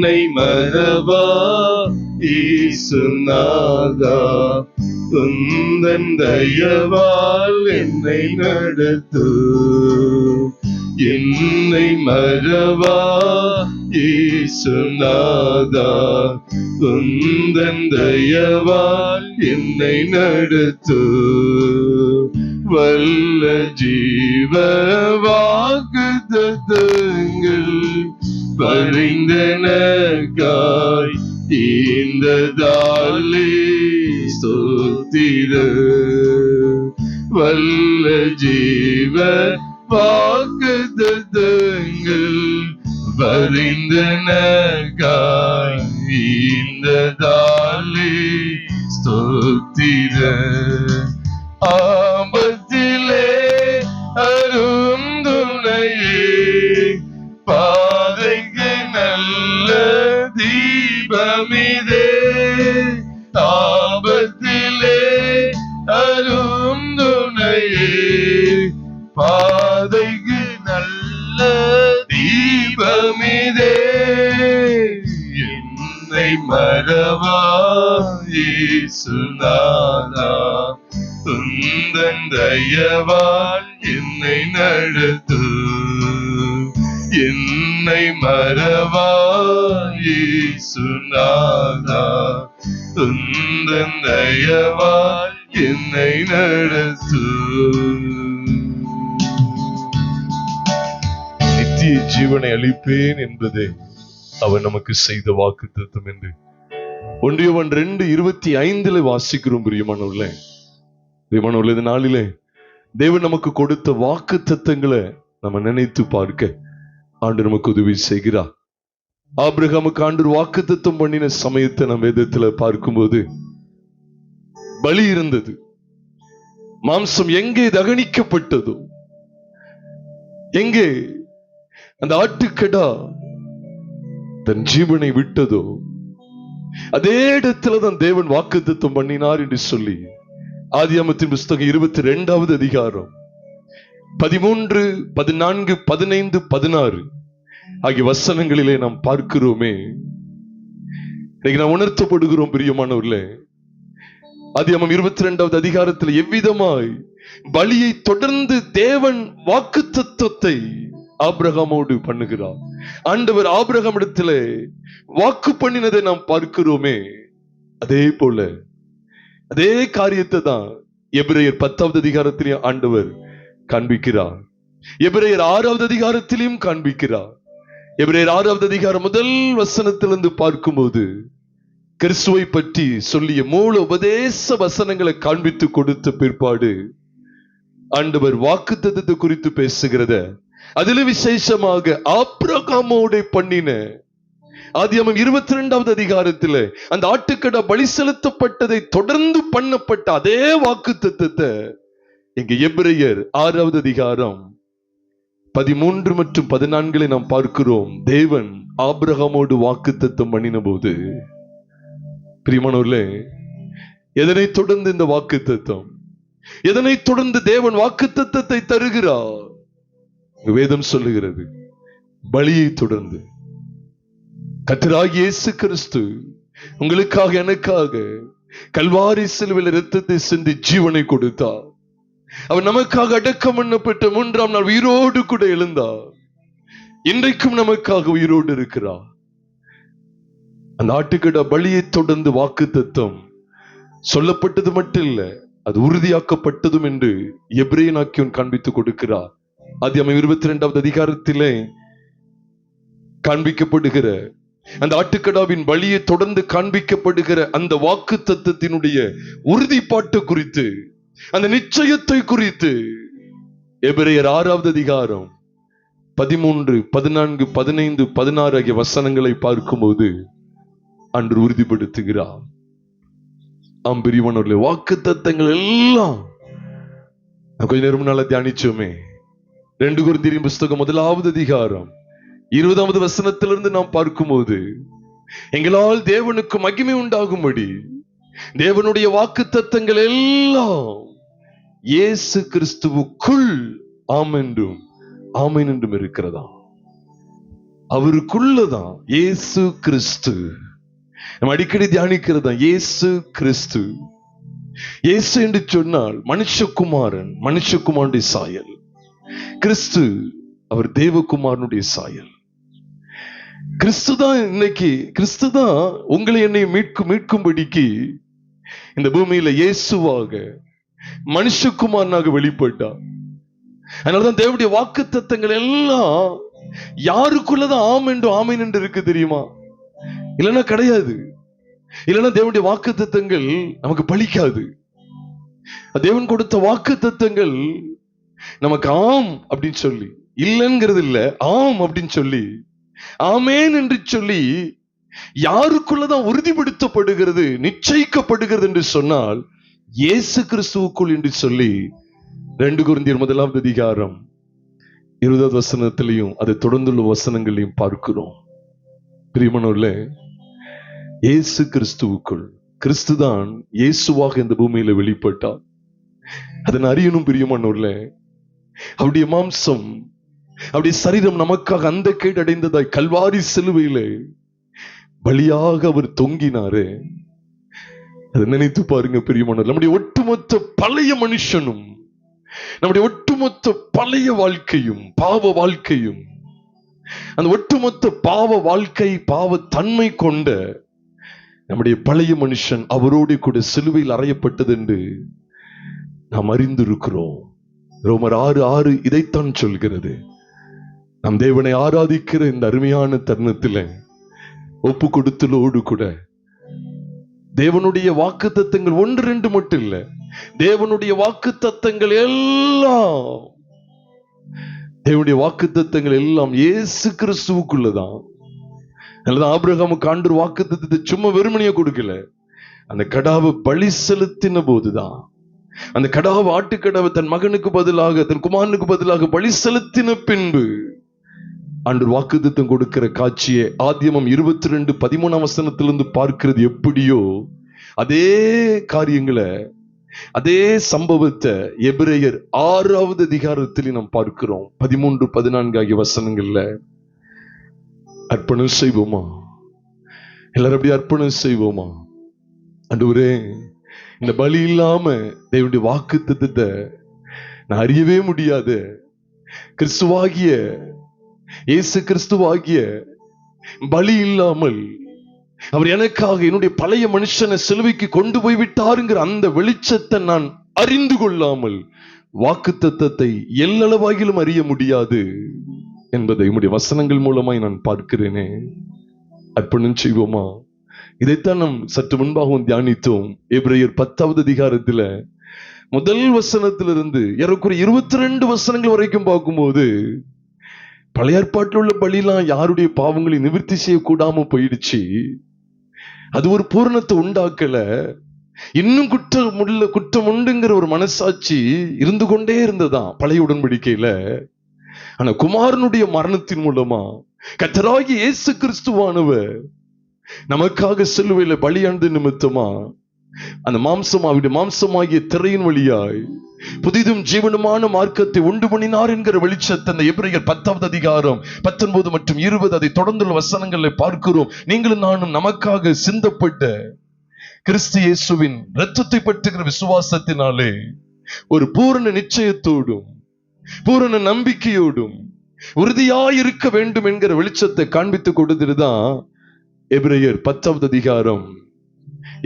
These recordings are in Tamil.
என்னை மறவா இயேசுநாதா, உந்தன் தயவால் என்னை நடத்து. என்னை மறவா இயேசுநாதா, உந்தன் தயவால் என்னை நடத்து. வல்ல ஜீவ வாக்குத்தத்தங்கள் பரிந்தனக்காய் ஈந்ததாலே ஸ்தோத்திர. வல்ல ஜீவ வாக்குத்தத்தங்கள் பரிந்தனக்காய் ஈந்ததாலே ஸ்தோத்திர. ஆபத்திலே அருந்துணையே, பாதைக்கு நல்ல தீபமிதே. ஆபத்திலே அருந்துணையே, பாதைக்கு நல்ல தீபமிதே. என்னை மறவா இயேசுநாதா, உந்தன் தயவால் என்னை நடத்து. என்னை மறவா இயேசுநாதா, உந்தன் தயவால் என்னை நடத்து. நித்திய ஜீவனை அளிப்பேன் என்பதே அவர் நமக்கு செய்த வாக்குத்தத்தம் என்று 1 யோவான் 2:25 வாசிக்கிறோம். பிரியமானவர்களே, இந்த நாளிலே தேவன் நமக்கு கொடுத்த வாக்குத்தத்தங்களை நம்ம நினைத்து பார்க்க ஆண்டு நமக்கு உதவி செய்கிறார். ஆபிரகாமுக்கு ஆண்டவர் வாக்குத்தத்தம் பண்ணின சமயத்தை நம்ம வேதத்துல பார்க்கும்போது பலி இருந்தது. மாம்சம் எங்கே தகனிக்கப்பட்டதோ, எங்கே அந்த ஆட்டுக்கடா தன் ஜீவனை விட்டதோ, அதே இடத்துலதான் தேவன் வாக்குத்தத்தம் பண்ணினார் என்று சொல்லி ஆதியாகமத்தின் புஸ்தகம் 22வது அதிகாரம் 13, 14, 15, 16 ஆகிய வசனங்களிலே நாம் பார்க்கிறோமே. இன்னைக்கு நாம் உணர்த்தப்படுகிறோம் பிரியமானவர்களே. ஆதியாகமம் 22வது அதிகாரத்தில் எவ்விதமாய் பலியை தொடர்ந்து தேவன் வாக்குத்தத்தத்தை ஆபிரகாமோடு பண்ணுகிறார். ஆண்டவர் ஆபிரகாம் இடத்திலே வாக்கு பண்ணினதை நாம் பார்க்கிறோமே. அதே போல அதே காரியத்தை தான் எபிரேயர் 10வது அதிகாரத்திலேயும் ஆண்டவர் காண்பிக்கிறார். எபிரேயர் 6வது அதிகாரத்திலையும் காண்பிக்கிறார். எபிரேயர் 6வது அதிகாரம் முதல் வசனத்திலிருந்து பார்க்கும்போது கிறிஸ்துவை பற்றி சொல்லிய மூல உபதேச வசனங்களை காண்பித்து கொடுத்த பிற்பாடு ஆண்டவர் வாக்குத்தத்தத்தை குறித்து பேசுகிறத, அதில் விசேஷமாக ஆபிரகாமோடு பண்ணின ஆதியாகமம் 22வது அதிகாரத்தில் அந்த ஆட்டுக்கடா பலி செலுத்தப்பட்டதை தொடர்ந்து பண்ணப்பட்ட அதே வாக்குத்தத்தத்தை இங்க எபிரேயர் 6வது அதிகாரம் 13 மற்றும் 14 நாம் பார்க்கிறோம். தேவன் ஆபிரகாமோடு வாக்குத்தத்தம் பண்ணின போது, பிரியமானவர்களே, எதனை தொடர்ந்து இந்த வாக்குத்தத்தம், எதனை தொடர்ந்து தேவன் வாக்குத்தத்தத்தை தருகிறார்? வேதம் சொல்லுகிறது, பலியை தொடர்ந்து கர்த்தராகிய இயேசு கிறிஸ்து உங்களுக்காக எனக்காக கல்வாரி சிலுவையில் இரத்தத்தை சிந்தி ஜீவனை கொடுத்தார். அவர் நமக்காக அடக்கம் பண்ணப்பட்ட 3ஆம் நாள் உயிரோடு கூட எழுந்தார். இன்றைக்கும் நமக்காக உயிரோடு இருக்கிறார். அந்த ஆட்டுக்கடா பலியை தொடர்ந்து வாக்குத்தத்தம் சொல்லப்பட்டது மட்டும் இல்ல, அது உறுதியாக்கப்பட்டதும் என்று எபிரேயனாக்கியோன் காண்பித்து கொடுக்கிறார். ஆதியாகமம் 22வது அதிகாரத்திலே காண்பிக்கப்படுகிற அந்த ஆட்டுக்கடாவின் பலியை தொடர்ந்து காண்பிக்கப்படுகிற அந்த வாக்குத்தத்தத்தினுடைய உறுதிப்பாட்டு குறித்து, அந்த நிச்சயத்தை குறித்து எபிரேயர் 6வது அதிகாரம் 13, 14, 15, 16 ஆகிய வசனங்களை பார்க்கும்போது அன்று உறுதிப்படுத்துகிறார். ஆம் பிரியமானவர்களே, வாக்குத்தத்தங்கள் எல்லாம் கொஞ்ச நேரம் நாள தியானிச்சோமே. 2 கொரிந்தியரின் புஸ்தகம் 1வது அதிகாரம் 20வது வசனத்திலிருந்து நாம் பார்க்கும்போது, எங்களால் தேவனுக்கு மகிமை உண்டாகும்படி தேவனுடைய வாக்குத்தத்தங்கள் எல்லாம் இயேசு கிறிஸ்துவுக்குள் ஆம் என்றும் ஆமென் என்றும் இருக்கிறதா. அவருக்குள்ளதான் இயேசு கிறிஸ்து. நம்ம அடிக்கடி தியானிக்கிறது தான் இயேசு கிறிஸ்து. இயேசு என்று சொன்னால் மனுஷகுமாரன், மனுஷகுமாரனுடைய சாயல். கிறிஸ்து அவர் தேவகுமாரனுடைய சாயல். கிறிஸ்துதான் இன்னைக்கு, கிறிஸ்துதான் உங்களை என்னை மீட்கும்படிக்கு இந்த பூமியில இயேசுவாக மனுஷகுமாரனாக வெளிப்பட்டார். அதனாலதான் தேவனுடைய வாக்கு தத்தங்கள் எல்லாம் யாருக்குள்ளதான் ஆம் என்று ஆமீன் என்று இருக்கு தெரியுமா? இல்லைன்னா கிடையாது. இல்லைன்னா தேவனுடைய வாக்கு தத்தங்கள் நமக்கு பலிக்காது. தேவன் கொடுத்த வாக்கு தத்தங்கள் நமக்கு ஆம் அப்படின்னு சொல்லி, இல்லைங்கிறது இல்ல, ஆம் அப்படின்னு சொல்லி, ஆமேன் என்று சொல்லி யாருக்குள்ளதான் உறுதிப்படுத்தப்படுகிறது, நிச்சயிக்கப்படுகிறது என்று சொன்னால் இயேசு கிறிஸ்துவுக்குள் என்று சொல்லி 2 கொரிந்தியர் 1 அதிகாரம் 20 வசனத்திலையும் அதை தொடர்ந்துள்ள வசனங்களையும் பார்க்கிறோம். பிரியமானவர்களே, இயேசு கிறிஸ்துவுக்குள், கிறிஸ்துதான் இயேசுவாக இந்த பூமியில வெளிப்பட்டார். அதன் அறியணும் பிரியமானவர்களே. அவருடைய மாம்சம், அவருடைய சரீரம் நமக்காக அந்த கேடு அடைந்ததாய் கல்வாரி சிலுவையிலே பலியாக அவர் தொங்கினாரு. அதை நினைத்து பாருங்க பிரியமானவர்களே. நம்முடைய ஒட்டுமொத்த பழைய மனுஷனும், நம்முடைய ஒட்டுமொத்த பழைய வாழ்க்கையும், பாவ வாழ்க்கையும், அந்த ஒட்டுமொத்த பாவ வாழ்க்கை, பாவ தன்மை கொண்ட நம்முடைய பழைய மனுஷன் அவரோடு கூட சிலுவையில் அறையப்பட்டது என்று நாம் அறிந்திருக்கிறோம். ரோமர் 6:6 இதைத்தான் சொல்கிறது. நம் தேவனை ஆராதிக்கிற இந்த அருமையான தருணத்தில் ஒப்பு கொடுத்தலோடு கூட தேவனுடைய வாக்கு தத்தங்கள் 1-2 மட்டும் இல்ல, தேவனுடைய வாக்கு தத்தங்கள் எல்லாம், தேவனுடைய வாக்கு தத்தங்கள் எல்லாம் இயேசு கிறிஸ்துவுக்குள்ளதான். அதுதான் ஆபிரகாமுக்கு ஆண்டவர் வாக்கு தத்தத்தை சும்மா வெறுமனையா கொடுக்கல. அந்த கடாவை பலி செலுத்தின போதுதான், அந்த கடாவை, ஆட்டுக்கடாவை தன் மகனுக்கு பதிலாக, தன் குமாரனுக்கு பதிலாக பலி செலுத்தின பின்பு ஆண்டவர் வாக்குத்தத்தம் கொடுக்கிற காட்சியை ஆதியாகமம் 22:13 வசனத்திலிருந்து பார்க்கிறது எப்படியோ அதே காரியங்களை, அதே சம்பவத்தை எபிரேயர் 6வது அதிகாரத்தில் நாம் பார்க்கிறோம். 13-14 ஆகிய வசனங்கள்ல அர்ப்பணம் செய்வோமா? எல்லாரும் அப்படி அர்ப்பணம் செய்வோமா? ஆண்டவரே, இந்த பலி இல்லாம தேவனுடைய வாக்குத்தத்தத்தை நான் அறியவே முடியாது. கிறிஸ்துவாகிய இயேசு கிறிஸ்துவாகிய பலி இல்லாமல் அவர் எனக்காக என்னுடைய பழைய மனுஷனை சிலுவைக்கு கொண்டு போய் விட்டாருங்கிற அந்த வெளிச்சத்தை நான் அறிந்து கொள்ளாமல் வாக்குத்தத்தத்தை எல்லளவாகிலும் அறிய முடியாது என்பதை உம்முடைய வசனங்கள் மூலமாய் நான் பார்க்கிறேனே. அர்ப்பணம் செய்வோமா? இதைத்தான் நாம் சற்று முன்பாகவும் தியானித்தோம். எபிரேயர் 10வது அதிகாரத்துல முதல் வசனத்திலிருந்து ஏறக்குறைய 22 வசனங்கள் வரைக்கும் பார்க்கும்போது பழைய ஏற்பாட்டில் உள்ள பலியெல்லாம் யாருடைய பாவங்களை நிவர்த்தி செய்யக்கூடாம போயிடுச்சு. அது ஒரு பூரணத்தை உண்டாக்கல. இன்னும் குற்றம் உண்டுங்கிற ஒரு மனசாட்சி இருந்து கொண்டே இருந்ததான் பழைய உடன்படிக்கையில. ஆனா குமாரனுடைய மரணத்தின் மூலமா கர்த்தராகிய இயேசு கிறிஸ்துவானவர் நமக்காக சிலுவையில பலியானது நிமித்தமா அந்த அவருடைய மாம்சமாகிய திரையின் வழியாய் புதிதும் ஜீவனுமான மார்க்கத்தை உண்டு பண்ணினார் என்கிற வெளிச்சத்தை அந்த எபிரேயர் 10வது அதிகாரம் 19 மற்றும் 20 அதை தொடர்ந்துள்ள வசனங்களை பார்க்கிறோம். நீங்களும் நானும் நமக்காக சிந்தப்பட்ட கிறிஸ்து இயேசுவின் இரத்தத்தை பற்றுகிற விசுவாசத்தினாலே ஒரு பூரண நிச்சயத்தோடும் பூரண நம்பிக்கையோடும் உறுதியாயிருக்க வேண்டும் என்கிற வெளிச்சத்தை காண்பித்துக் கொடுத்துதான் எபிரேயர் 10வது அதிகாரம்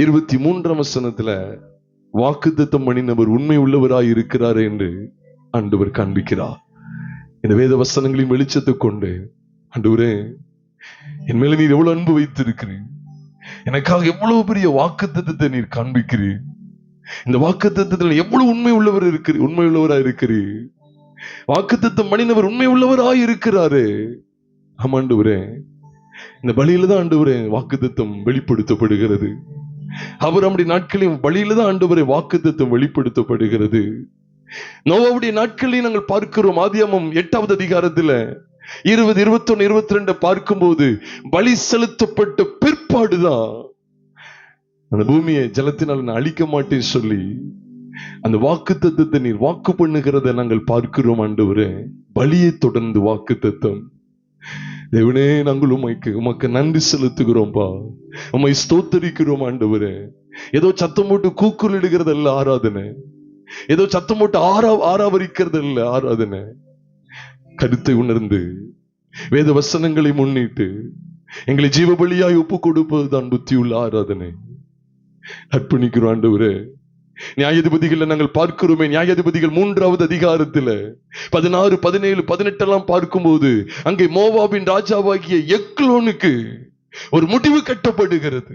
23 வசனத்துல வாக்குத்தத்தம் பண்ணினவர் உண்மை உள்ளவராய் இருக்கிறார் என்று ஆண்டவர் காண்பிக்கிறார். இந்த வேத வசனங்களின் வெளிச்சத்தை கொண்டு, ஆண்டவரே, என் மேல நீர் எவ்வளவு அன்பு வைத்திருக்கிறீர், எனக்காக எவ்வளவு பெரிய வாக்குத்தத்தத்தை நீர் காண்பிக்கிறீர், இந்த வாக்குத்தத்தத்தில் எவ்வளவு உண்மை உள்ளவராய் இருக்கிறீர், வாக்குத்தத்தம் பண்ணினவர் உண்மை உள்ளவராய் இருக்கிறாரு. ஆமாண்டவரே, இந்த பலியில தான் ஆண்டவரே வாக்குத்தத்தம் வெளிப்படுத்தப்படுகிறது. அவர் நம்முடைய நாட்களின் பலியில தான் ஆண்டவரே வாக்குத்தத்தம் வெளிப்படுத்தப்படுகிறது. நோவாவுடைய நாட்களில் நாங்கள் பார்க்கிறோம். ஆதியாகமம் 8வது அதிகாரத்துல 20, 21, 22 பார்க்கும்போது பலி செலுத்தப்பட்ட பிற்பாடுதான் அந்த பூமியை ஜலத்தினால் நான் அழிக்க மாட்டேன் சொல்லி அந்த வாக்குத்தத்தத்தை நீர் வாக்கு பண்ணுகிறத நாங்கள் பார்க்கிறோம். ஆண்டவரே, பலியை தொடர்ந்து வாக்குத்தத்தம். தேவனே, நாங்கள் உமக்கு நன்றி செலுத்துகிறோம்பா. உம்மை ஸ்தோத்தரிக்கிறோம் ஆண்டவரே. ஏதோ சத்தம் போட்டு கூக்குரல் இடுகிறதல்ல ஆராதனை, ஏதோ சத்தம் போட்டு ஆராவரிக்கிறது இல்ல ஆராதனை. கருத்தை உணர்ந்து வேத வசனங்களை முன்னிட்டு எங்களை ஜீவ பலியாய் ஒப்பு கொடுப்பதுதான் புத்தியுள்ள ஆராதனை. அர்ப்பணிக்கிறோம் ஆண்டவரே. நியாயாதிபதிகளை நாங்கள் பார்க்கிறோமே, நியாயாதிபதிகள் 3வது அதிகாரத்துல 16, 17, 18 பார்க்கும்போது அங்கே மோவாபின் ராஜாவாகிய எக்லோனுக்கு ஒரு முடிவு கட்டப்படுகிறது.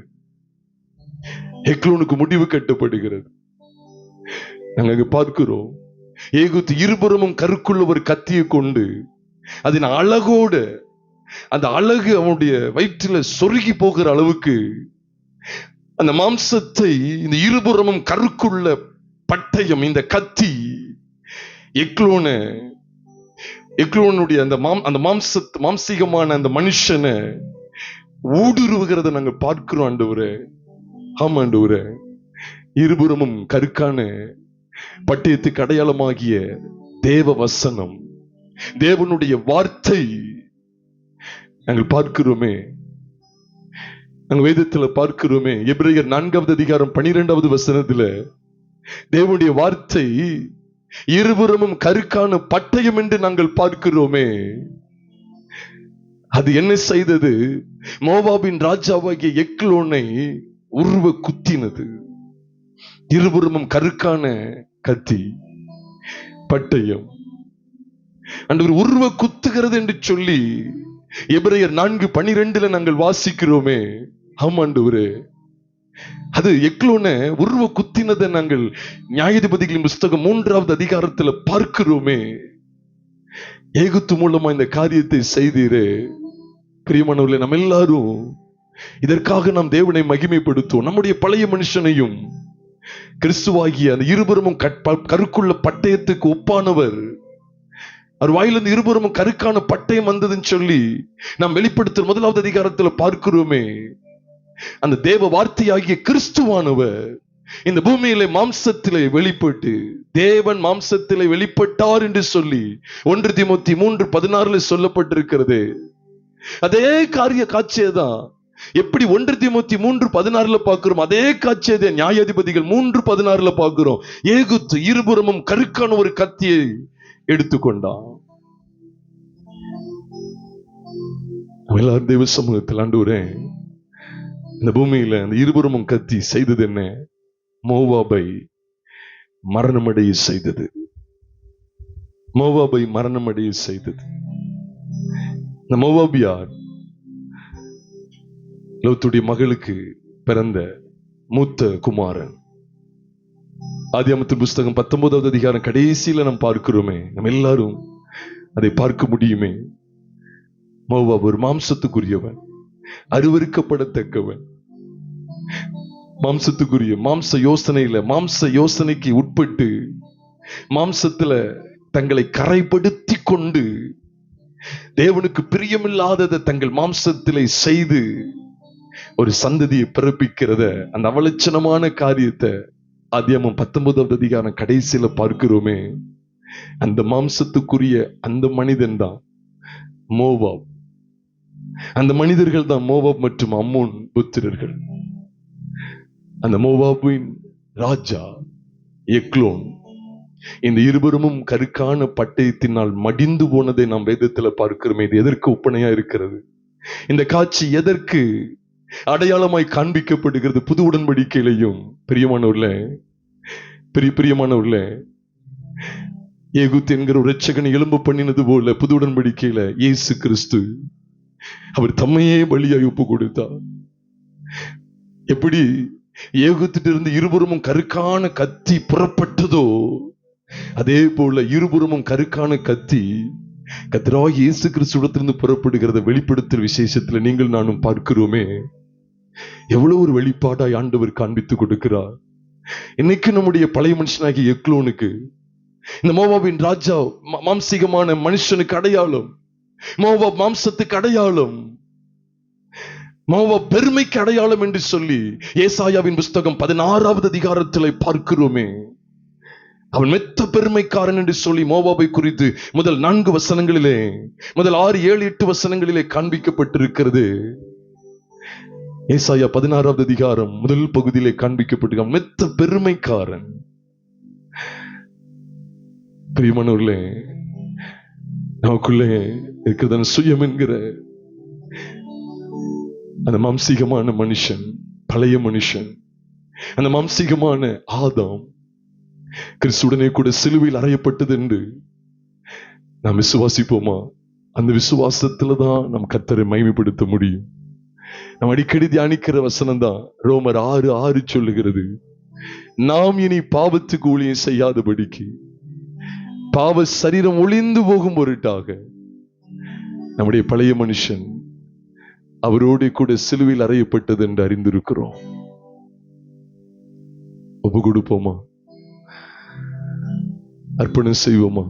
எக்லோனுக்கு முடிவு கட்டப்படுகிறது. நாங்க பார்க்கிறோம், ஏகுத்து இருபுறமும் கருக்குள்ள ஒரு கத்தியை கொண்டு அதன் அழகோட அந்த அழகு அவனுடைய வயிற்றில சொருகி போகிற அளவுக்கு அந்த மாம்சத்தை, இந்த இருபுறமும் கருக்குள்ள பட்டயம், இந்த கத்தி எக்லோனுடைய அந்த மாம்சீகமான அந்த மனுஷனை ஊடுருவுகிறத நாங்க பார்க்கிறோம் ஆண்டவரே. ஆமா ஆண்டவரே, இருபுறமும் கருக்கான பட்டயத்துக்கு அடையாளமாகிய தேவ வசனம், தேவனுடைய வார்த்தை நாங்கள் பார்க்கிறோமே. நாங்கள் வேதத்துல பார்க்கிறோமே, எபிரேயர் 4வது அதிகாரம் 12வது வசனத்துல தேவனுடைய வார்த்தை இருபுறமும் கருக்கான பட்டயம் என்று நாங்கள் பார்க்கிறோமே. அது என்ன செய்தது? மோவாபின் ராஜாவாகிய எக்லோனை உருவ குத்தினது. இருபுறமும் கருக்கான கத்தி, பட்டயம் ஆண்டவர் உருவ குத்துகிறது என்று சொல்லி எபிரேயர் 4:12 நாங்கள் வாசிக்கிறோமே. ஆமாண்டவரே, அது எக்லோனை உருவ குத்தினதை நாங்கள் நியாயாதிபதிகளின் புஸ்தகம் 3வது அதிகாரத்துல பார்க்கிறோமே. ஏகுத்து மூலமா இந்த காரியத்தை செய்தீரே. பிரியமானவர்களே, நம்ம எல்லாரும் இதற்காக நாம் தேவனை மகிமைப்படுத்துவோம். நம்முடைய பழைய மனுஷனையும் கிறிஸ்துவாகிய அந்த இருபுறமும் கருக்குள்ள பட்டயத்துக்கு ஒப்பானவர், அவர் வாயிலிருந்து இருபுறமும் கருக்கான பட்டயம் வந்ததுன்னு சொல்லி நாம் வெளிப்படுத்துற 1வது அதிகாரத்துல பார்க்கிறோமே. அந்த தேவ வார்த்தையாகிய கிறிஸ்துவானவர் இந்த பூமியிலே மாம்சத்திலே வெளிப்பட்டு, தேவன் மாம்சத்திலே வெளிப்பட்டார் என்று சொல்லி 1 தீமோத்தேயு 3:16 சொல்லப்பட்டிருக்கிறது. அதே காட்சியை தான் எப்படி 1 தீமோத்தேயு 3:16 பார்க்கிறோம், அதே காட்சியை நியாயாதிபதிகள் 3:16 பார்க்கிறோம். ஏகுத்து இருபுறமும் கருக்கான ஒரு கத்தியை எடுத்துக்கொண்டான். எல்லாரும் தேவ சமூகத்தில் ஆண்டவரே, இந்த பூமியில அந்த இருபுறமும் கத்தி செய்தது என்ன? மோவாபை மரணமடைய செய்தது. மோவாபை மரணமடைய செய்தது. இந்த மோவாபியார் லோத்துடைய மகளுக்கு பிறந்த மூத்த குமாரன். ஆதியாகமத்தின் புஸ்தகம் 19வது அதிகாரம் கடைசியில நாம் பார்க்கிறோமே. நம்ம எல்லாரும் அதை பார்க்க முடியுமே. மோவாப் ஒரு மாம்சத்துக்குரியவன், அருவருக்கப்படத்தக்கவன், மாம்சத்துக்குரிய மாம்ச யோசனைக்கு உட்பட்டு மாம்சத்துல தங்களை கரைப்படுத்தி கொண்டு தேவனுக்கு பிரியமில்லாததை தங்கள் மாம்சத்திலே செய்து ஒரு சந்ததியை பிறப்பிக்கிறத, அந்த அவலட்சணமான காரியத்தை ஆதியாகமம் 19வது அதிகாரம் கடைசியில பார்க்கிறோமே. அந்த மாம்சத்துக்குரிய அந்த மனிதன் தான் மோவாப். அந்த மனிதர்கள் தான் மோவாப் மற்றும் அம்மோன் புத்திரர்கள். அந்த மோவாபின் ராஜா எக்லோன் இந்த இருபுறமும் கருக்கான பட்டயத்தினால் மடிந்து போனதை நாம் வேதத்துல பார்க்கிறோமே. இது எதற்கு ஒப்பனையா இருக்கிறது? இந்த காட்சி எதற்கு அடையாளமாய் காண்பிக்கப்படுகிறது? புது உடன்படிக்கையிலையும் பிரியமானவர்களே, ஏகுத்து என்கிற ஒரு இரட்சகனை எழும்ப பண்ணினது போல புது உடன்படிக்கையில இயேசு கிறிஸ்து அவர் தம்மையே பலியாய் ஒப்பு கொடுத்தார். எப்படி ஏகுத்திட்டு இருந்து இருபுறமும் கருக்கான கத்தி புறப்பட்டதோ, அதே போல இருபுறமும் கருக்கான கத்தி கர்த்தராகிய இயேசு கிறிஸ்துவிடத்திலிருந்து புறப்படுகிறத வெளிப்படுத்துற விசேஷத்துல நீங்கள் நானும் பார்க்கிறோமே. எவ்வளவு ஒரு வெளிப்பாடாய் ஆண்டவர் காண்பித்துக் கொடுக்கிறார். இன்னைக்கு நம்முடைய பழைய மனுஷனாகிய எக்லோனுக்கு இந்த மோவாபின் ராஜா மாம்சீகமான மனுஷனுக்கு அடையாளம், மோவாப் மாம்சத்துக்கு அடையாளம், மோவாப் பெருமைக்கு அடையாளம் என்று சொல்லி ஏசாயாவின் புஸ்தகம் 16வது அதிகாரத்தில் பார்க்கிறோமே. அவன் மெத்த பெருமைக்காரன் என்று சொல்லி மோவாபை குறித்து முதல் 4 வசனங்களிலே, முதல் 6, 7, 8 வசனங்களிலே காண்பிக்கப்பட்டிருக்கிறது. ஏசாயா 16வது அதிகாரம் முதல் பகுதியிலே காண்பிக்கப்பட்டிருக்க மெத்த பெருமைக்காரன். பிரியமானவர்களே, நமக்குள்ளே இருக்கிறது சுயம் என்கிற அந்த மாம்சீகமான மனுஷன், பழைய மனுஷன், அந்த மாம்சீகமான ஆதாம் கிறிஸ்துடனே கூட சிலுவையில் அறையப்பட்டது என்று நாம் விசுவாசிப்போமா? அந்த விசுவாசத்துலதான் நம் கர்த்தரை மகிமைப்படுத்த முடியும். நாம் அடிக்கடி தியானிக்கிற வசனம் தான் ரோமர் 6:6 சொல்லுகிறது, நாம் இனி பாவத்துக்கு ஊழியம் செய்யாதபடிக்கு பாவ சரீரம் ஒளிந்து போகும் பொருட்டாக நம்முடைய பழைய மனுஷன் அவரோடு கூட சிலுவையில் அறையப்பட்டது என்று அறிந்திருக்கிறோம். ஒப்பு கொடுப்போமா? அர்ப்பணம் செய்வோமா?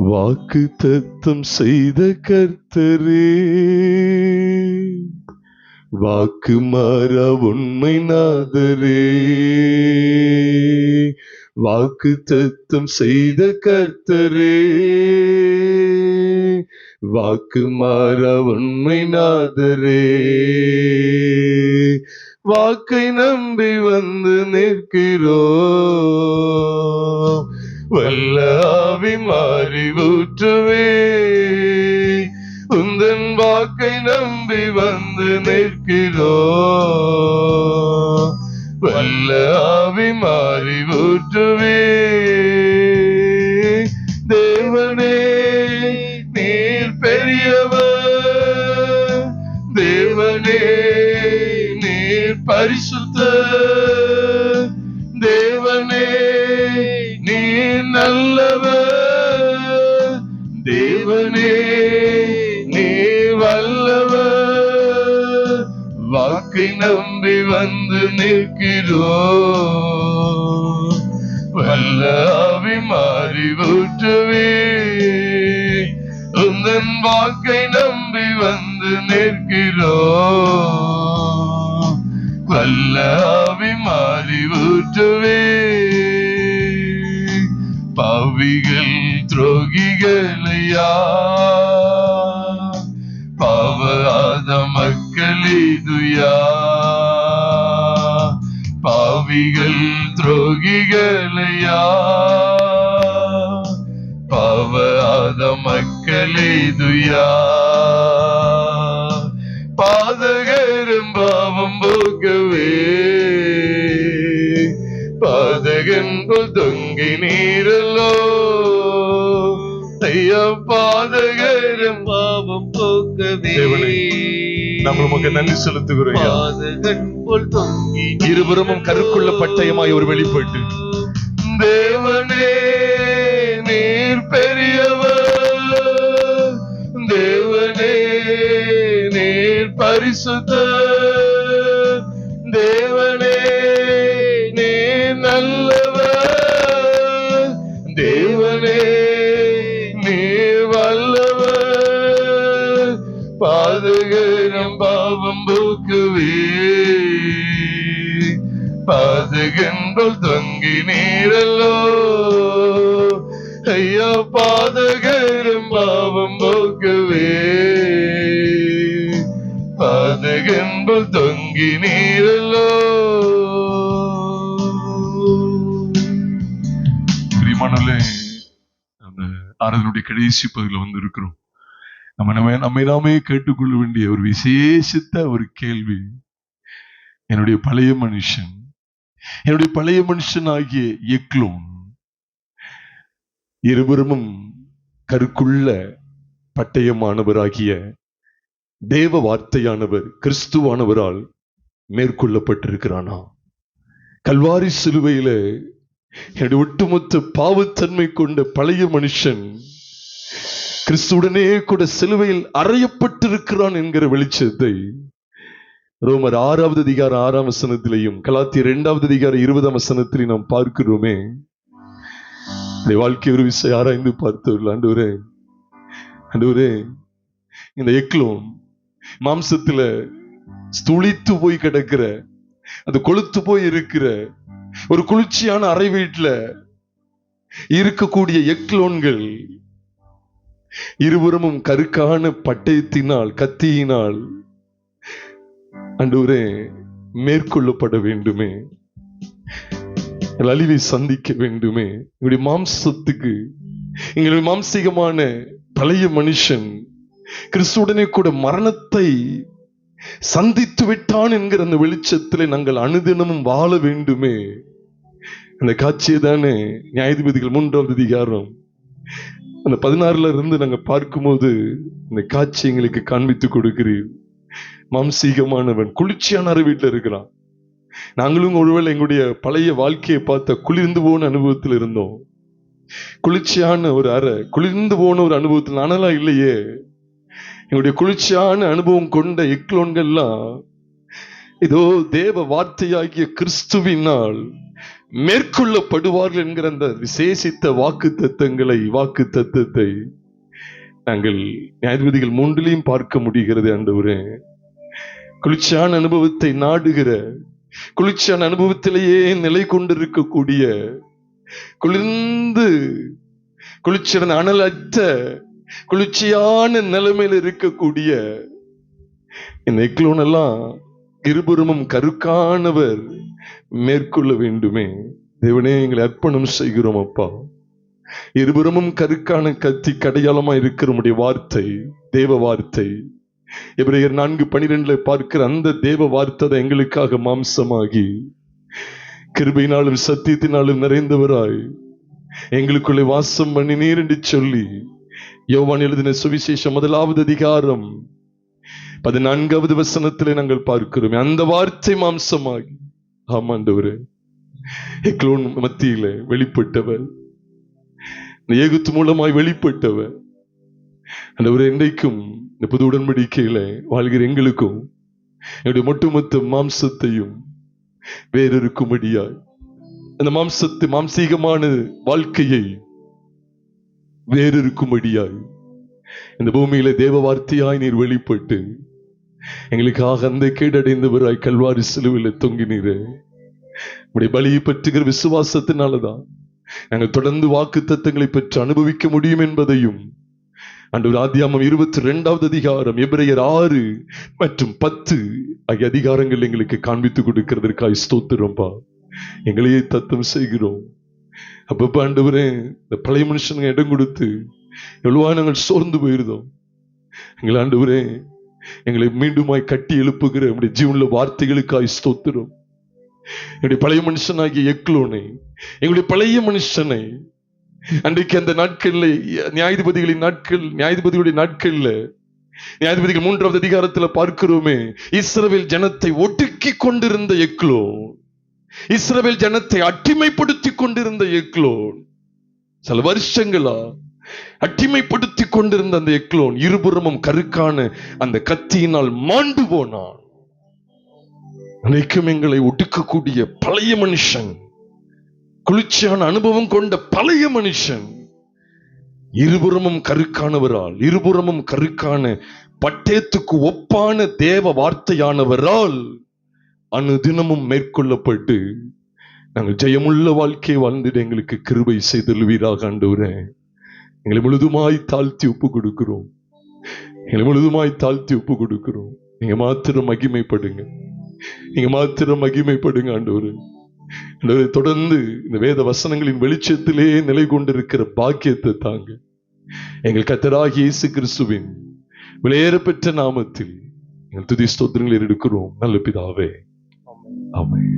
வாக்கு தத்தம் செய்த கர்த்தரே, வாக்கு மாறா உண்மை நாதரே, வாக்கு தத்தம் செய்த கர்த்தரே, வாக்கு மாறா உண்மை நாதரே, வாக்கை நம்பி வந்து நிற்கிறோம், வல்ல ஆவி மாறி ஊற்றுவே, உந்தன் வாக்கை நம்பி வந்து நிற்கிறோம், வல்ல ஆவி மாறி ஊற்றுவே. தேவனே நீர் பெரியவர், தேவனே நீர் பரிசுத்தர், தேவனே நீர் நல்லவர், தேவனே நீர் வல்லவர், வாக்கை நம்பி வந்து நிற்கிறோம், வல்ல ஆவி மாறி ஊற்றுவே, உந்தன் வாக்கை நம்பி வந்து நிற்கிறோம், வல்ல ஆவி மாறி ஊற்றுவே. பாவிகள் துரோகிகளையா, பாவாத மக்களிதுயா, பாவிகள் துரோகிகளையா, பாவாத மக்களிதுயா, பாதகரும் பாவம் போக்கவே, பாதகன் போல் தொங்கி நீரல்லோ, ஐயா பாதகரும் பாவம் போக்கவே, நாம் உமக்கு நன்றி செலுத்துகிறோம். பாதகன் போல் தொங்கி இருபுறமும் கருக்குள்ள பட்டயமாய் ஒரு வெளிப்பட்டு, தேவனே நீர் பெரியவர், தேவனே நீர் பரிசுத்தர், தேவனே நீர் நல்லவர், தேவனே நீர் வல்லவர், பாதகரும் பாவம் போக்குவே, பாதகன்போல் தொங்கி நீரல்லோ, ஐயா பாதகரும் பாவம் போக்குவே, பாதகன்போல் தொங்கி நீரல்லோ. பிரியமானவர்களே, அந்த ஆராதனுடைய கடைசி பகுதியில் வந்து இருக்கிறோம். நம்மை நாமே கேட்டுக்கொள்ள வேண்டிய ஒரு விசேஷித்த ஒரு கேள்வி. என்னுடைய பழைய மனுஷன், என்னுடைய பழைய மனுஷன் ஆகிய எக்லோன் இருபுறமும் கருக்குள்ள பட்டயமானவராகிய தேவ வார்த்தையானவர் கிறிஸ்துவானவரால் மேற்கொள்ளப்பட்டிருக்கிறானா? கல்வாரி சிலுவையில என்னுடைய ஒட்டுமொத்த பாவத்தன்மை கொண்ட பழைய மனுஷன் கிறிஸ்துவுடனே கூட சிலுவையில் அறையப்பட்டிருக்கிறான் என்கிற வெளிச்சத்தை ரோமர் 6வது அதிகாரம் 6ஆம் வசனத்திலையும் கலாத்தியர் 2வது அதிகாரம் 20ஆம் வசனத்திலையும் நாம் பார்க்கிறோமே. வாழ்க்கை ஒரு விஷயம் ஆராய்ந்து பார்த்தவர்கள், ஆண்டவரே இந்த எக்லோன் மாம்சத்துல ஸ்துளித்து போய் கிடக்கிற அது கொளுத்து போய் இருக்கிற ஒரு குளிர்ச்சியான அறை வீட்டுல இருக்கக்கூடிய எக்லோன்கள் இருபுறமும் கருக்கான பட்டயத்தினால் கத்தியினால் ஆண்டவரே மேற்கொள்ளப்பட வேண்டுமே, அழிவை சந்திக்க வேண்டுமே. எங்களுடைய மாம்சத்துக்கு, எங்களுடைய மாம்சீகமான பழைய மனுஷன் கிறிஸ்துவுடனே கூட மரணத்தை சந்தித்து விட்டான் என்கிற அந்த வெளிச்சத்திலே நாங்கள் அனுதினமும் வாழ வேண்டுமே. அந்த காட்சியை தானே நியாயாதிபதிகள் 3ஆம் அதிகாரம் அந்த 16ல இருந்து நாங்க பார்க்கும்போது இந்த காட்சி எங்களுக்கு காண்பித்து கொடுக்கிறீர். மாம்சீகமானவன் குளிர்ச்சியான அறை வீட்டுல இருக்கிறான். நாங்களும் ஒருவேளை எங்களுடைய பழைய வாழ்க்கையை பார்த்த குளிர்ந்து போன அனுபவத்தில் இருந்தோம். குளிர்ச்சியான ஒரு அறை, குளிர்ந்து போன ஒரு அனுபவத்தில் அனலா இல்லையே. எங்களுடைய குளிர்ச்சியான அனுபவம் கொண்ட எக்லோன்கள்லாம் இதோ தேவ வார்த்தையாகிய கிறிஸ்துவினால் மேற்கொள்ளப்படுவார்கள் என்கிற அந்த விசேஷித்த வாக்கு தத்தத்தை நாங்கள் நியாயாதிபதிகள் 3லையும் பார்க்க முடிகிறது. ஆண்டவரே, குளிர்ச்சியான அனுபவத்தை நாடுகிற, குளிர்ச்சியான அனுபவத்திலேயே நிலை கொண்டிருக்கக்கூடிய, குளிர்ச்சியான அனலற்ற குளிர்ச்சியான நிலைமையில் இருக்கக்கூடிய இந்த எக்லோன் எல்லாம் இருபுறமும் கருக்கானவர் மேற்கொள்ள வேண்டுமே. தேவனே, எங்களை அர்ப்பணம் செய்கிறோம் அப்பா. இருபுறமும் கருக்கான கத்தி கடையாளமா இருக்கிற உம்முடைய வார்த்தை, தேவ வார்த்தை, எபிரேயர் 4:12 பார்க்கிற அந்த தேவ வார்த்தை எங்களுக்காக மாம்சமாகி கிருபையினாலும் சத்தியத்தினாலும் நிறைந்தவராய் எங்களுக்குள்ளே வாசம் பண்ணினீர் என்று சொல்லி யோவான் எழுதின சுவிசேஷம் 1ஆவது அதிகாரம் 14வது வசனத்திலே நாங்கள் பார்க்கிறோம். அந்த வார்த்தை மாம்சமாகி, ஆமாண்டவரே, எக்லோன் மத்தியில வெளிப்பட்டவர், ஏகுத்து மூலமாய் வெளிப்பட்டவர். ஆண்டவரே, இன்றைக்கும் இந்த புது உடன்படிக்கையில வாழ்கிற எங்களுக்கும் என்னுடைய ஒட்டுமொத்த மாம்சத்தையும் வேறொருக்கும்படியாய், அந்த மாம்சீகமான வாழ்க்கையை வேறொருக்கும்படியாய் இந்த பூமியில தேவ வார்த்தையாய் நீர் வெளிப்பட்டு எங்களுக்காக அந்த கேடடைந்தவராய் கல்வாரி சிலுவையில் தொங்கினீரே. உடைய பலியை பற்றுகிற விசுவாசத்தினாலதான் நாங்கள் தொடர்ந்து வாக்கு தத்தங்களை பெற்று அனுபவிக்க முடியும் என்பதையும் ஆண்டவர் ஆதியாகமம் 22வது அதிகாரம் எபிரேயர் 6 மற்றும் 10 ஆகிய அதிகாரங்கள் எங்களுக்கு காண்பித்து கொடுக்கிறதற்காக ஸ்தோத்திரம்பா. எங்களையே தத்தம் செய்கிறோம். அப்பப்ப ஆண்டவரே, இந்த பழைய மனுஷனுங்க இடம் கொடுத்து எவ்வளவா நாங்கள் சோர்ந்து போயிருந்தோம். எங்கள் ஆண்டவரே, எங்களை மீண்டுமாய் கட்டி எழுப்புகிற நம்முடைய ஜீவனுள்ள வார்த்தைகளுக்காய் ஸ்தோத்திரம். என்னுடைய பழைய மனுஷனாகிய எக்லோனை, எங்களுடைய பழைய மனுஷனை அன்றைக்கு அந்த நாட்கள்ல நியாயாதிபதிகளுடைய நாட்கள்ல நியாயாதிபதிகள் 3ஆவது அதிகாரத்துல பார்க்கிறோமே, இஸ்ரவேல் ஜனத்தை ஒடுக்கி கொண்டிருந்த எக்லோன், இஸ்ரவேல் ஜனத்தை அடிமைப்படுத்தி கொண்டிருந்த எக்லோன், சில வருஷங்களா அடிமைப்படுத்தி கொண்டிருந்த அந்த எக்லோன் இருபுறமும் கருக்கான அந்த கத்தியினால் மாண்டு போனான். அனைக்கும் எங்களை ஒடுக்கக்கூடிய பழைய மனுஷன், குளிர்ச்சியான அனுபவம் கொண்ட பழைய மனுஷன் இருபுறமும் கருக்கானவரால், இருபுறமும் கருக்கான பட்டயத்துக்கு ஒப்பான தேவ வார்த்தையானவரால் அனுதினமும் மேற்கொள்ளப்பட்டு நாங்கள் ஜெயமுள்ள வாழ்க்கையை வாழ்ந்துட்டு எங்களுக்கு கிருபை செய்தல்வீராக. ஆண்டவரே, எங்களை முழுதுமாய் தாழ்த்தி ஒப்பு கொடுக்கிறோம். நீங்க மாத்திரம் மகிமைப்படுங்க, ஆண்டவரே. தொடர்ந்து இந்த வேத வசனங்களின் வெளிச்சத்திலே நிலை கொண்டிருக்கிற பாக்கியத்தை தாங்க. எங்கள் கர்த்தராகிய இயேசு கிறிஸ்துவின் விலையேறப்பெற்ற நாமத்தில் எங்கள் துதி ஸ்தோத்திரங்களை எடுக்கிறோம் நல்ல பிதாவே, ஆமென்.